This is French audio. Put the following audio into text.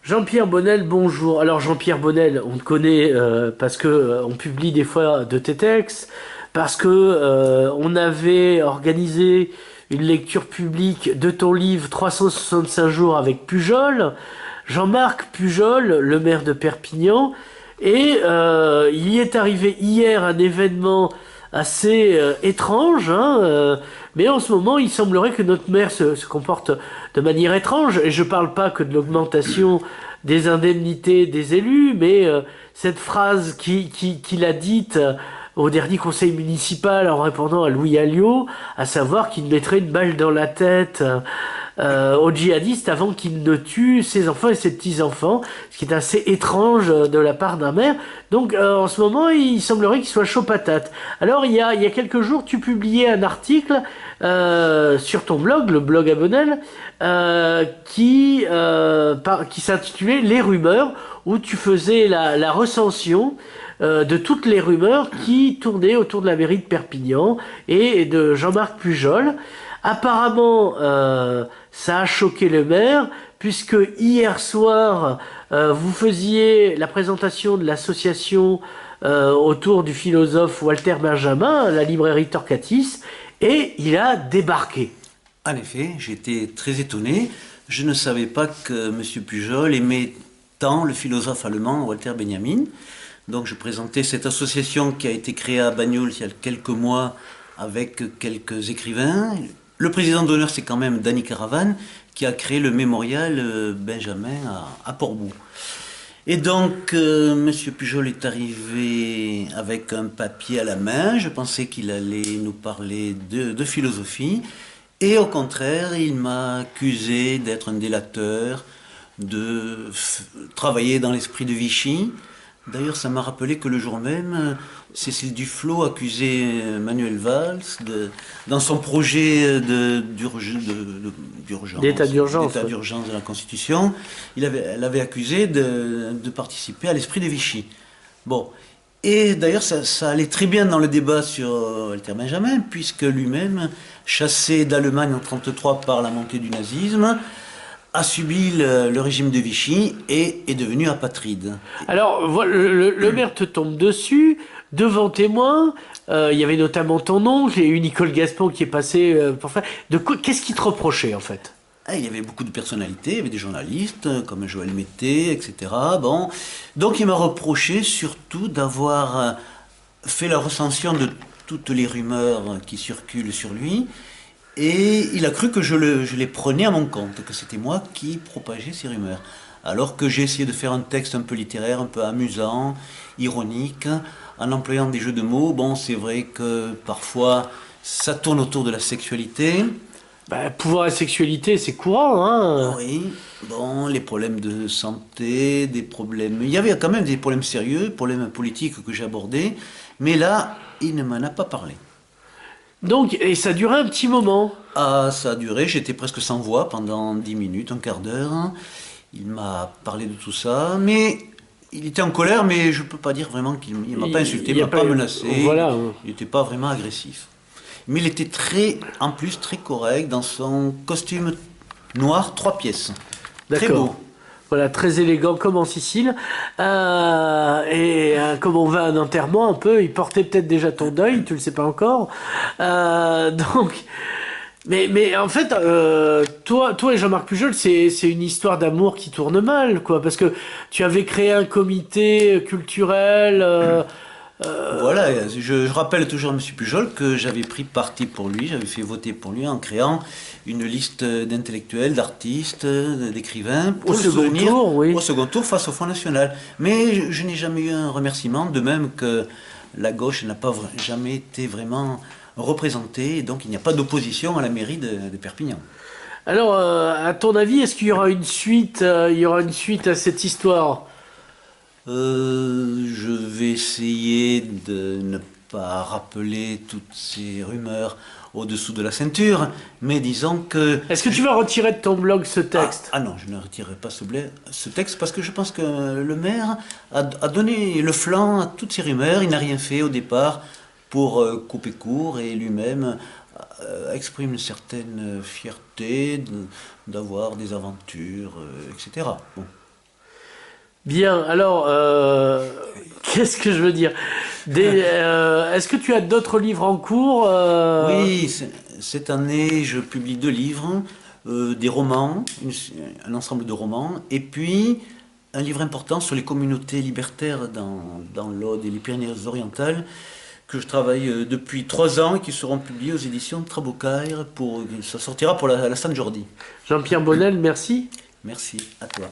Jean-Pierre Bonnel, bonjour. Alors Jean-Pierre Bonnel, on te connaît parce que on publie des fois de tes textes, parce que on avait organisé une lecture publique de ton livre 365 jours avec Pujol, Jean-Marc Pujol, le maire de Perpignan, et il y est arrivé hier un événement assez étrange, hein, mais en ce moment, il semblerait que notre maire se comporte de manière étrange, et je parle pas que de l'augmentation des indemnités des élus, mais cette phrase qu'il a dite au dernier conseil municipal en répondant à Louis Alliot, à savoir qu'il mettrait une balle dans la tête aux djihadistes avant qu'ils ne tuent ses enfants et ses petits-enfants, ce qui est assez étrange de la part d'un maire. Donc en ce moment, il semblerait qu'il soit chaud patate. Alors il y a quelques jours, tu publiais un article sur ton blog, le blog Abonnel, qui s'intitulait Les rumeurs, où tu faisais la recension de toutes les rumeurs qui tournaient autour de la mairie de Perpignan et de Jean-Marc Pujol. Apparemment, ça a choqué le maire, puisque hier soir, vous faisiez la présentation de l'association autour du philosophe Walter Benjamin, la librairie Torquatis, et il a débarqué. En effet, j'étais très étonné. Je ne savais pas que M. Pujol aimait tant le philosophe allemand Walter Benjamin. Donc je présentais cette association qui a été créée à Banyuls il y a quelques mois avec quelques écrivains. Le président d'honneur, c'est quand même Dany Caravane, qui a créé le mémorial Benjamin à Portbou. Et donc, M. Pujol est arrivé avec un papier à la main. Je pensais qu'il allait nous parler de philosophie. Et au contraire, il m'a accusé d'être un délateur, de travailler dans l'esprit de Vichy. D'ailleurs, ça m'a rappelé que le jour même, Cécile Duflot accusait Manuel Valls dans son projet D'état d'urgence. d'état Ouais. d'urgence de la Constitution. Elle avait accusé de participer à l'esprit de Vichy. Bon. Et d'ailleurs, ça allait très bien dans le débat sur Walter Benjamin, puisque lui-même, chassé d'Allemagne en 1933 par la montée du nazisme, a subi le régime de Vichy et est devenu apatride. Alors, voilà, le maire te tombe dessus, devant témoin. Il y avait notamment ton oncle et une Nicole Gaspon qui est passée pour faire. Qu'est-ce qu'il te reprochait en fait? Ah, il y avait beaucoup de personnalités, il y avait des journalistes comme Joël Metté, etc. Bon. Donc il m'a reproché surtout d'avoir fait la recension de toutes les rumeurs qui circulent sur lui. Et il a cru que je les prenais à mon compte, que c'était moi qui propageais ces rumeurs. Alors que j'ai essayé de faire un texte un peu littéraire, un peu amusant, ironique, en employant des jeux de mots. Bon, c'est vrai que parfois ça tourne autour de la sexualité. Bah, pouvoir et sexualité, c'est courant, hein. Oui, bon, les problèmes de santé, des problèmes... Il y avait quand même des problèmes sérieux, problèmes politiques que j'abordais, mais là, il ne m'en a pas parlé. Donc, et ça durait un petit moment. Ah, ça a duré, j'étais presque sans voix pendant 10 minutes, un quart d'heure. Il m'a parlé de tout ça, mais il était en colère, mais je ne peux pas dire vraiment qu'il ne m'a pas insulté, il y ne a m'a pas menacé, Voilà. il n'était pas vraiment agressif. Mais il était en plus très correct dans son costume noir, 3 pièces. Très beau. D'accord. Voilà, très élégant comme en Sicile. Comme on va à un enterrement un peu, il portait peut-être déjà ton deuil, tu le sais pas encore. Donc, mais en fait, toi et Jean-Marc Pujol, c'est une histoire d'amour qui tourne mal, quoi, parce que tu avais créé un comité culturel. Voilà, je rappelle toujours à M. Pujol que j'avais pris parti pour lui, j'avais fait voter pour lui en créant une liste d'intellectuels, d'artistes, d'écrivains Au pour le second soutenir tour, oui. au second tour face au Front National. Mais je n'ai jamais eu un remerciement, de même que la gauche n'a pas jamais été vraiment représentée, et donc il n'y a pas d'opposition à la mairie de Perpignan. Alors, à ton avis, est-ce qu'il y aura une suite, il y aura une suite à cette histoire? Je vais essayer de ne pas rappeler toutes ces rumeurs au-dessous de la ceinture, mais disons que... Est-ce que tu vas retirer de ton blog ce texte? Ah non, je ne retirerai pas ce texte parce que je pense que le maire a donné le flanc à toutes ces rumeurs. Il n'a rien fait au départ pour couper court et lui-même exprime une certaine fierté d'avoir des aventures, etc. Bon. Bien, alors, qu'est-ce que je veux dire? Est-ce que tu as d'autres livres en cours? Oui, cette année, je publie 2 livres, des romans, un ensemble de romans, et puis un livre important sur les communautés libertaires dans l'Aude et les Pyrénées-Orientales, que je travaille depuis 3 ans et qui seront publiés aux éditions Trabucaire. Ça sortira pour la Saint-Jordi. Jean-Pierre Bonnel, merci. Merci à toi.